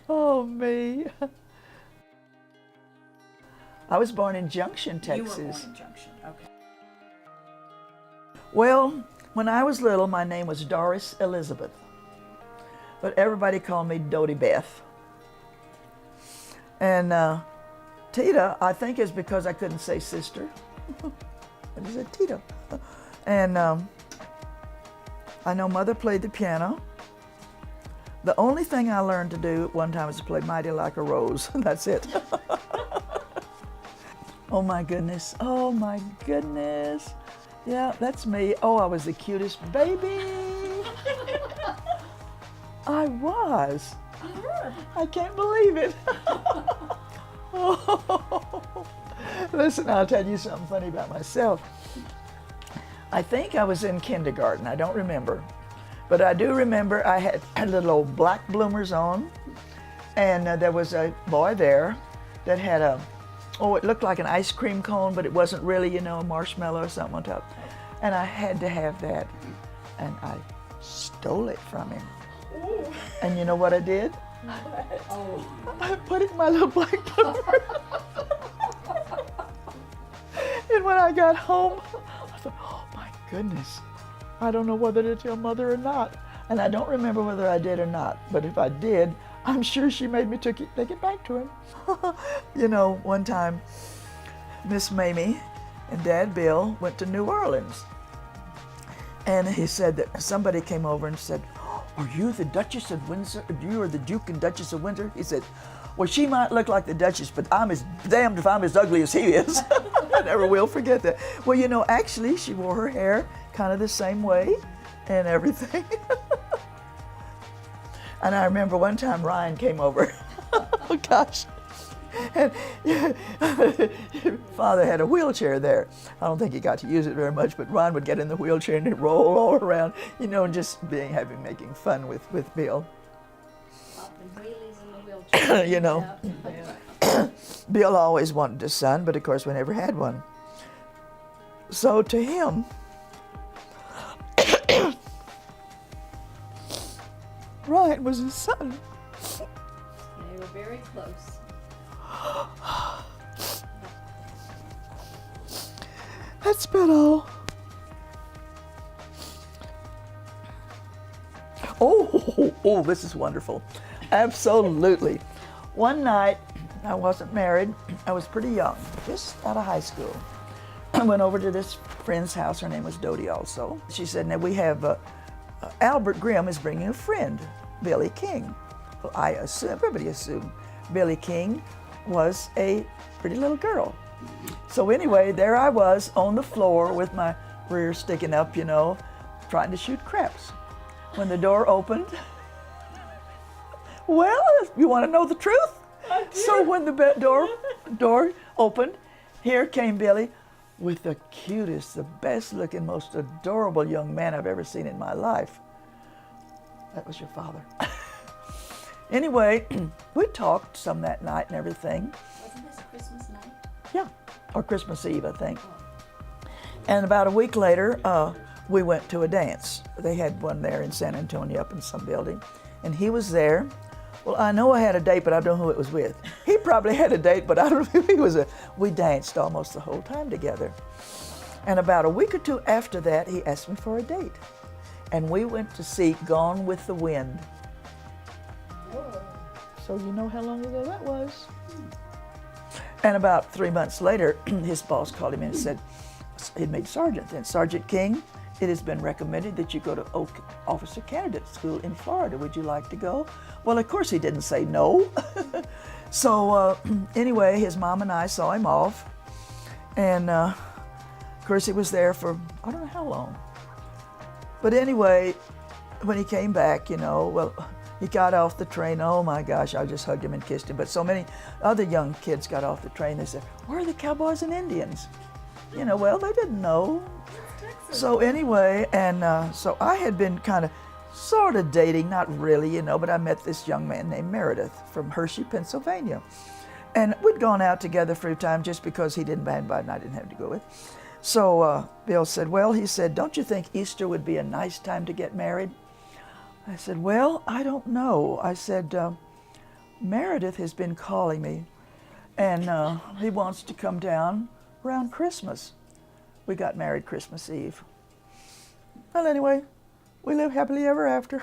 Oh, me. I was born in Junction, Texas. You were born in Junction, okay. Well, when I was little, my name was Doris Elizabeth, but everybody called me Dody Beth. And Tita, I think, is because I couldn't say sister. I just said Tita. And I know Mother played the piano. The only thing I learned to do at one time was to play Mighty Like a Rose. That's it. Oh my goodness. Oh my goodness. Yeah, that's me. Oh, I was the cutest baby. I was. You were. I can't believe it. Oh. Listen, I'll tell you something funny about myself. I think I was in kindergarten. I don't remember. But I do remember I had little old black bloomers on, and there was a boy there that had it looked like an ice cream cone, but it wasn't really, a marshmallow or something on top. And I had to have that, and I stole it from him. Ooh. And you know what I did? What? Oh. I put it in my little black bloomer. And when I got home, I thought, oh my goodness, I don't know whether to tell Mother or not. And I don't remember whether I did or not, but if I did, I'm sure she made me take it back to him. One time, Miss Mamie and Dad Bill went to New Orleans. And he said that somebody came over and said, are you the Duchess of Windsor? You are the Duke and Duchess of Windsor? He said, well, she might look like the Duchess, but I'm as damned if I'm as ugly as he is. I never will forget that. Well, actually, she wore her hair kind of the same way and everything. And I remember one time Ryan came over. Oh, gosh. And Father had a wheelchair there. I don't think he got to use it very much, but Ron would get in the wheelchair and he'd roll all around, and just making fun with Bill. Popping wheelies in the wheelchair. Yeah. Bill always wanted a son, but of course we never had one. So to him, Ryan was his son. They were very close. That's about all. Oh, this is wonderful. Absolutely. One night, I wasn't married. I was pretty young, just out of high school. I went over to this friend's house. Her name was Dody also. She said, now we have, Albert Grimm is bringing a friend, Billy King. Well, everybody assumed Billy King was a pretty little girl. So anyway, there I was on the floor with my rear sticking up, trying to shoot craps. When the door opened, well, you want to know the truth? I do. So when the door opened, here came Billy with the cutest, the best looking, most adorable young man I've ever seen in my life. That was your father. Anyway, we talked some that night and everything. Wasn't this Christmas night? Yeah, or Christmas Eve, I think. And about a week later, we went to a dance. They had one there in San Antonio up in some building, and he was there. Well, I know I had a date, but I don't know who it was with. He probably had a date, but I don't know who he was with. We danced almost the whole time together. And about a week or two after that, he asked me for a date. And we went to see Gone with the Wind. Whoa. So you know how long ago that was. And about 3 months later, his boss called him in and said, he'd made sergeant then. Sergeant King, it has been recommended that you go to Officer Candidate School in Florida. Would you like to go? Well, of course he didn't say no. So anyway, his mom and I saw him off. And of course he was there for, I don't know how long. But anyway, when he came back, well, he got off the train. Oh my gosh, I just hugged him and kissed him. But so many other young kids got off the train. They said, where are the cowboys and Indians? Well, they didn't know. So anyway, and so I had been kind of sort of dating, not really, but I met this young man named Meredith from Hershey, Pennsylvania. And we'd gone out together for a time just because he didn't handbite and I didn't have to go with. So Bill said, well, he said, don't you think Easter would be a nice time to get married? I said, well, I don't know. I said, Meredith has been calling me, and he wants to come down around Christmas. We got married Christmas Eve. Well, anyway, we live happily ever after.